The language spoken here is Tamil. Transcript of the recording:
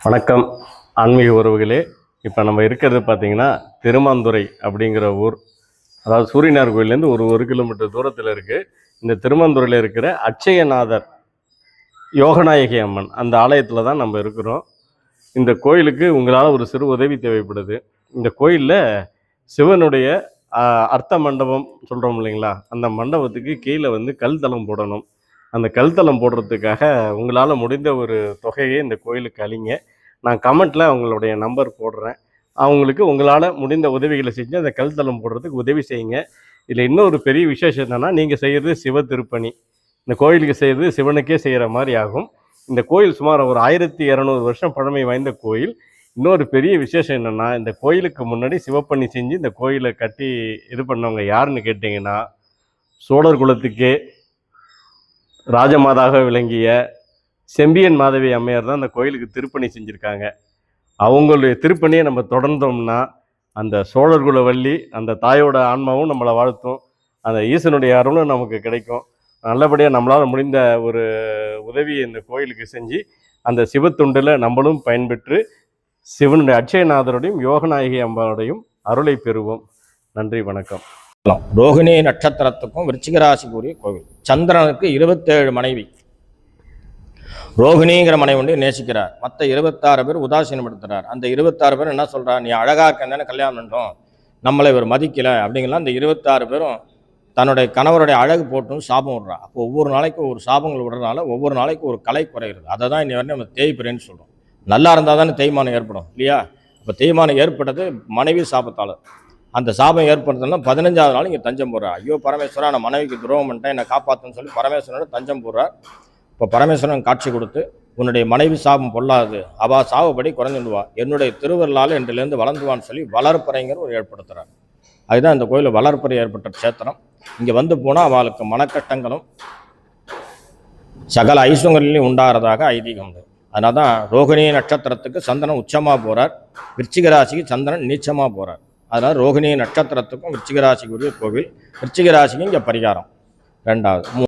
வணக்கம் ஆன்மீக உறவுகளே. இப்போ நம்ம இருக்கிறது பார்த்திங்கன்னா திருமாந்துறை அப்படிங்கிற ஊர். அதாவது சூரியனார் கோயிலேருந்து ஒரு கிலோமீட்டர் தூரத்தில் இருக்குது. இந்த திருமாந்துறையில் இருக்கிற அட்சயநாதர் யோகநாயகி அம்மன் அந்த ஆலயத்தில் தான் நம்ம இருக்கிறோம். இந்த கோயிலுக்கு உங்களால் ஒரு சிறு உதவி தேவைப்படுது. இந்த கோயிலில் சிவனுடைய அர்த்த மண்டபம் சொல்கிறோம் இல்லைங்களா, அந்த மண்டபத்துக்கு கீழே கல் தளம் போடணும். அந்த கல் தளம் போடுறதுக்காக உங்களால் முடிந்த ஒரு தொகையை இந்த கோயிலுக்கு அளிங்க. நான் கமெண்ட்டில் அவங்களுடைய நம்பர் போடுறேன். அவங்களுக்கு உங்களால் முடிந்த உதவிகளை செஞ்சு அந்த கல் தளம் போடுறதுக்கு உதவி செய்யுங்க. இதில் இன்னொரு பெரிய விசேஷம் என்னென்னா, நீங்கள் செய்கிறது சிவ திருப்பணி. இந்த கோயிலுக்கு செய்கிறது சிவனுக்கே செய்கிற மாதிரி ஆகும். இந்த கோயில் சுமார் ஒரு 1200 வருஷம் பழமை வாய்ந்த கோயில். இன்னொரு பெரிய விசேஷம் என்னென்னா, இந்த கோயிலுக்கு முன்னாடி சிவப்பணி செஞ்சு இந்த கோயிலை கட்டி இது பண்ணவங்க யாருன்னு கேட்டிங்கன்னா, சோழர் குலத்துக்கே ராஜமாதாக விளங்கிய செம்பியன் மாதவி அம்மையார் தான் அந்த கோயிலுக்கு திருப்பணி செஞ்சுருக்காங்க. அவங்களுடைய திருப்பணியை நம்ம தொடர்ந்தோம்னா அந்த சோழர்குல வள்ளி அந்த தாயோட ஆன்மாவும் நம்மளை வாழ்த்தும், அந்த ஈசனுடைய அருளும் நமக்கு கிடைக்கும். நல்லபடியாக நம்மளால் முடிந்த ஒரு உதவியை இந்த கோயிலுக்கு செஞ்சு அந்த சிவத்துண்டில் நம்மளும் பயன்பெற்று சிவனுடைய அட்சயநாதருடையும் யோகநாயகி அம்பாவுடையும் அருளை பெறுவோம். நன்றி, வணக்கம். ரோகிணி நட்சத்திரத்துக்கும் விருச்சிக ராசிக்குரிய கோவில். சந்திரனுக்கு 27 மனைவி. ரோகிணிங்கிற மனைவி ஒன்று நேசிக்கிறார். மற்ற 26 பேர் உதாசீனப்படுத்துறார். அந்த 26 பேர் என்ன சொல்கிறார், நீ அழகாக இருக்கன்னு கல்யாணம் பண்ணுறோம், நம்மளை இவர் மதிக்கலை அப்படிங்கலாம் அந்த 26 பேரும் தன்னுடைய கணவருடைய அழகு போட்டும் சாபம் விடுறா. அப்போ ஒவ்வொரு நாளைக்கும் ஒரு சாபங்கள் விடுறதுனால ஒவ்வொரு நாளைக்கும் ஒரு கலை குறைகிறது. அதை தான் இன்னி வரைக்கும் நம்ம தேய்பிறேன்னு சொல்கிறோம். நல்லா இருந்தால் தானே தேய்மானம் ஏற்படும் இல்லையா? இப்போ தேய்மானம் ஏற்பட்டது மனைவி சாபத்தால். அந்த சாபம் ஏற்படுறதுனா 15ஆவது நாள் இங்கே தஞ்சம் போடுறார். ஐயோ பரமேஸ்வரா, நான் மனைவிக்கு துரோகம் பண்ணிட்டேன், என்னை காப்பாற்றுன்னு சொல்லி பரமேஸ்வரனோட தஞ்சம் போடுறார். இப்போ பரமேஸ்வரன் காட்சி கொடுத்து, உன்னுடைய மனைவி சாபம் பொல்லாது, அவா சாவுபடி குறைஞ்சிடுவா, என்னுடைய திருவருளால் இன்றிலிருந்து வளர்ந்துவான்னு சொல்லி வளர்ப்பறைங்கிற ஒரு ஏற்படுத்துகிறார். அதுதான் இந்த கோயிலில் வளர்ப்பறை ஏற்பட்ட க்ஷேத்திரம். இங்கே போனால் அவளுக்கு மனக்கட்டங்களும் சகல ஐஸ்வர்யங்களையும் உண்டாகிறதாக ஐதீகம் உண்டு. அதனால தான் ரோகிணி நட்சத்திரத்துக்கு சந்திரன் உச்சமாக போகிறார், விருச்சிக ராசிக்கு சந்திரன் நீச்சமாக போகிறார். அதனால் ரோகிணி நட்சத்திரத்துக்கும் விருச்சிக ராசிக்குரிய கோவில், விருச்சிக ராசிக்கும் இங்கே பரிகாரம். 2வது